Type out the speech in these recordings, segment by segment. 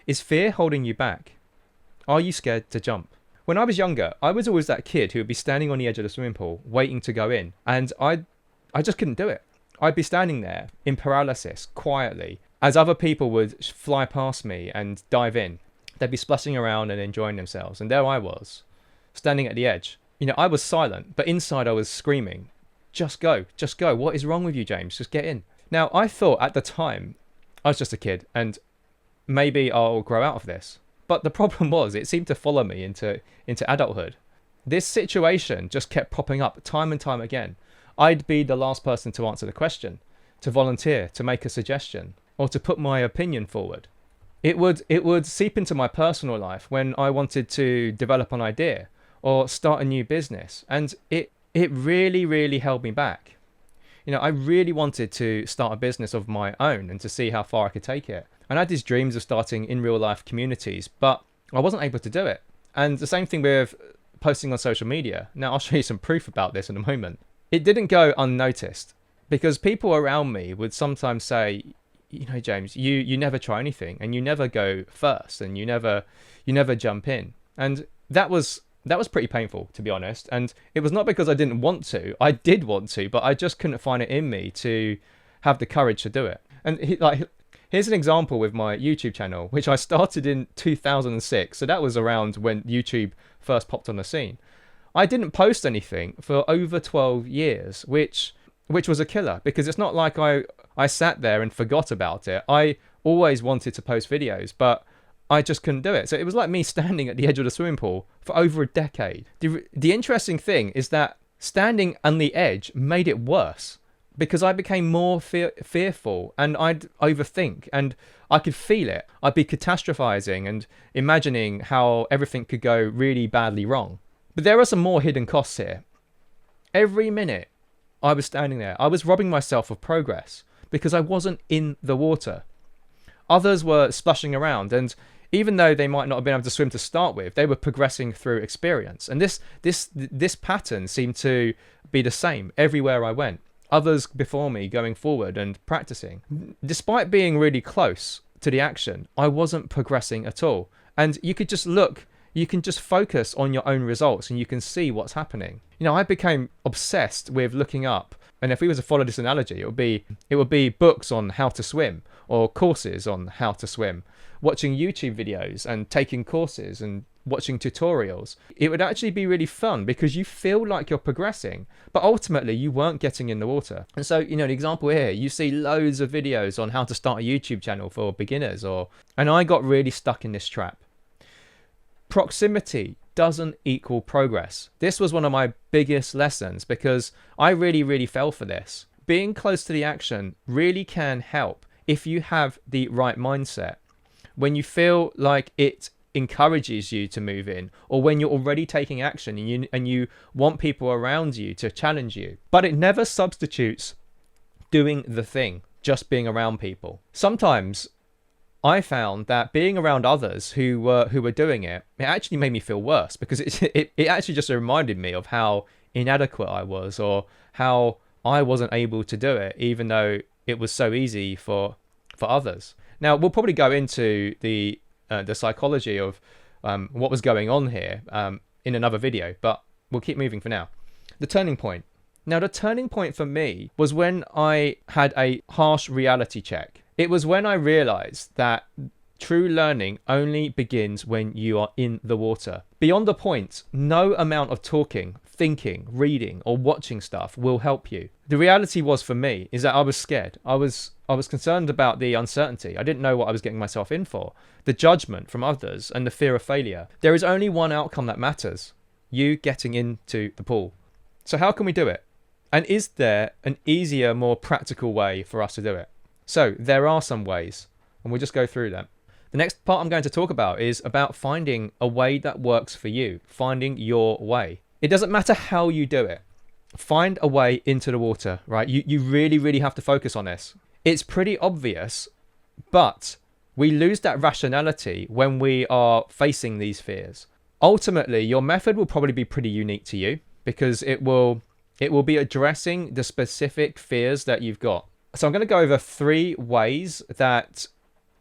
Is fear holding you back? Are you scared to jump? When I was younger, I was always that kid who would be standing on the edge of the swimming pool waiting to go in, and I just couldn't do it. I'd be standing there in paralysis quietly as other people would fly past me and dive in. They'd be splashing around and enjoying themselves, and there I was, standing at the edge. I was silent, but inside I was screaming, just go, just go. What is wrong with you, James? Just get in. Now, I thought at the time I was just a kid and maybe I'll grow out of this. But the problem was it seemed to follow me into adulthood. This situation just kept popping up time and time again. I'd be the last person to answer the question, to volunteer, to make a suggestion, or to put my opinion forward. It would seep into my personal life when I wanted to develop an idea or start a new business, and it really, really held me back. I really wanted to start a business of my own and to see how far I could take it. And I had these dreams of starting in real life communities, but I wasn't able to do it. And the same thing with posting on social media. Now, I'll show you some proof about this in a moment. It didn't go unnoticed because people around me would sometimes say, James, you never try anything and you never go first and you never jump in. And that was pretty painful, to be honest. And it was not because I didn't want to. I did want to, but I just couldn't find it in me to have the courage to do it. And here's an example with my YouTube channel, which I started in 2006. So that was around when YouTube first popped on the scene. I didn't post anything for over 12 years, which was a killer because it's not like I sat there and forgot about it. I always wanted to post videos, but I just couldn't do it. So it was like me standing at the edge of the swimming pool for over a decade. The interesting thing is that standing on the edge made it worse because I became more fearful and I'd overthink and I could feel it. I'd be catastrophizing and imagining how everything could go really badly wrong. But there are some more hidden costs here. Every minute I was standing there, I was robbing myself of progress because I wasn't in the water. Others were splashing around, and even though they might not have been able to swim to start with, they were progressing through experience. And this pattern seemed to be the same everywhere I went. Others before me going forward and practicing. Despite being really close to the action, I wasn't progressing at all. And you could just look, you can just focus on your own results and you can see what's happening. I became obsessed with looking up. And if we were to follow this analogy, it would be books on how to swim or courses on how to swim, watching YouTube videos and taking courses and watching tutorials. It would actually be really fun because you feel like you're progressing, but ultimately you weren't getting in the water. And so, the example here, you see loads of videos on how to start a YouTube channel for beginners, and I got really stuck in this trap. Proximity doesn't equal progress. This was one of my biggest lessons because I really, really fell for this. Being close to the action really can help if you have the right mindset. When you feel like it encourages you to move in, or when you're already taking action and you want people around you to challenge you. But it never substitutes doing the thing, just being around people. Sometimes I found that being around others who were doing it actually made me feel worse because it actually just reminded me of how inadequate I was or how I wasn't able to do it, even though it was so easy for others. Now, we'll probably go into the psychology of what was going on here in another video, but we'll keep moving for now. The turning point. Now, the turning point for me was when I had a harsh reality check. It was when I realized that true learning only begins when you are in the water. Beyond the point, no amount of talking, thinking, reading, or watching stuff will help you. The reality was for me is that I was scared. I was concerned about the uncertainty. I didn't know what I was getting myself in for. The judgment from others and the fear of failure. There is only one outcome that matters. You getting into the pool. So how can we do it? And is there an easier, more practical way for us to do it? So there are some ways, and we'll just go through them. The next part I'm going to talk about is about finding a way that works for you, finding your way. It doesn't matter how you do it. Find a way into the water, right? You really, really have to focus on this. It's pretty obvious, but we lose that rationality when we are facing these fears. Ultimately, your method will probably be pretty unique to you because it will be addressing the specific fears that you've got. So I'm going to go over 3 ways that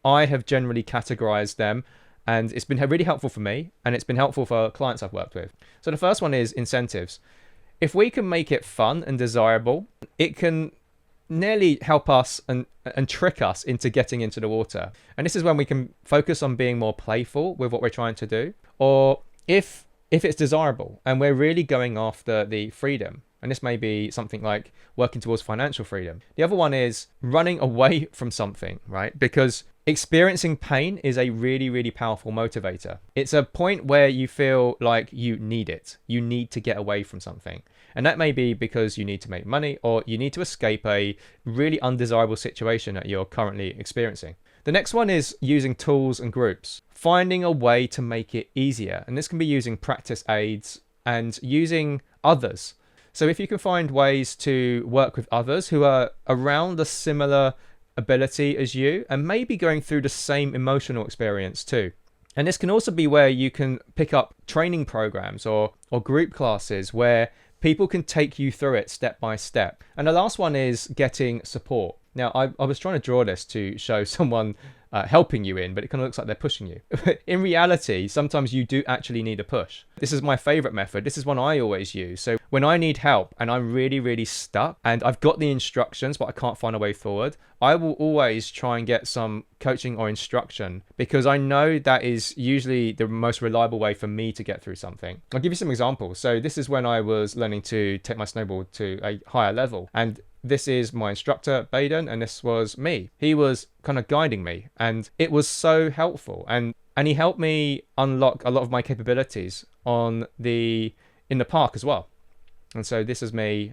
I have generally categorized them, and it's been really helpful for me, and it's been helpful for clients I've worked with. So the first one is incentives. If we can make it fun and desirable, it can nearly help us and trick us into getting into the water. And this is when we can focus on being more playful with what we're trying to do. Or if it's desirable and we're really going after the freedom, and this may be something like working towards financial freedom. The other one is running away from something, right? Because experiencing pain is a really, really powerful motivator. It's a point where you feel like you need it. You need to get away from something. And that may be because you need to make money, or you need to escape a really undesirable situation that you're currently experiencing. The next one is using tools and groups, finding a way to make it easier. And this can be using practice aids and using others. So if you can find ways to work with others who are around a similar ability as you and maybe going through the same emotional experience too. And this can also be where you can pick up training programs or group classes where people can take you through it step by step. And the last one is getting support. Now, I was trying to draw this to show someone helping you in, but it kind of looks like they're pushing you. In reality, sometimes you do actually need a push. This is my favorite method. This is one I always use. So when I need help and I'm really, really stuck and I've got the instructions, but I can't find a way forward, I will always try and get some coaching or instruction because I know that is usually the most reliable way for me to get through something. I'll give you some examples. So this is when I was learning to take my snowboard to a higher level, and this is my instructor, Baden, and this was me. He was kind of guiding me, and it was so helpful. And he helped me unlock a lot of my capabilities in the park as well. And so this is me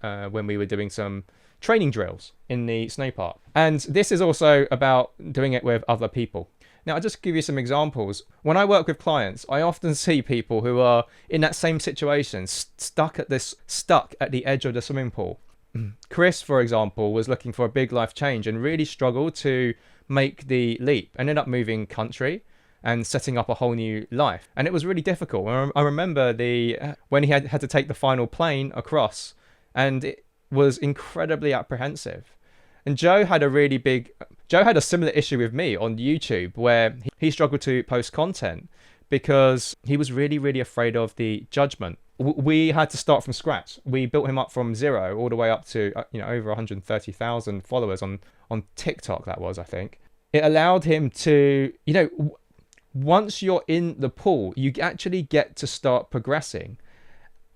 when we were doing some training drills in the snow park. And this is also about doing it with other people. Now, I'll just give you some examples. When I work with clients, I often see people who are in that same situation, stuck at the edge of the swimming pool. Chris, for example, was looking for a big life change and really struggled to make the leap. Ended up moving country and setting up a whole new life. And it was really difficult. I remember when he had to take the final plane across, and it was incredibly apprehensive. And Joe had a similar issue with me on YouTube, where he struggled to post content because he was really, really afraid of the judgment. We had to start from scratch. We built him up from zero all the way up to over 130,000 followers on TikTok. That was, I think. It allowed him to, once you're in the pool, you actually get to start progressing.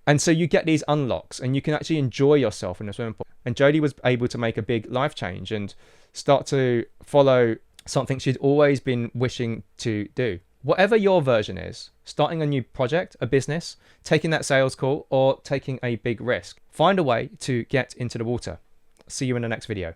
And so you get these unlocks and you can actually enjoy yourself in the swimming pool. And Jodie was able to make a big life change and start to follow something she'd always been wishing to do. Whatever your version is, starting a new project, a business, taking that sales call, or taking a big risk, find a way to get into the water. See you in the next video.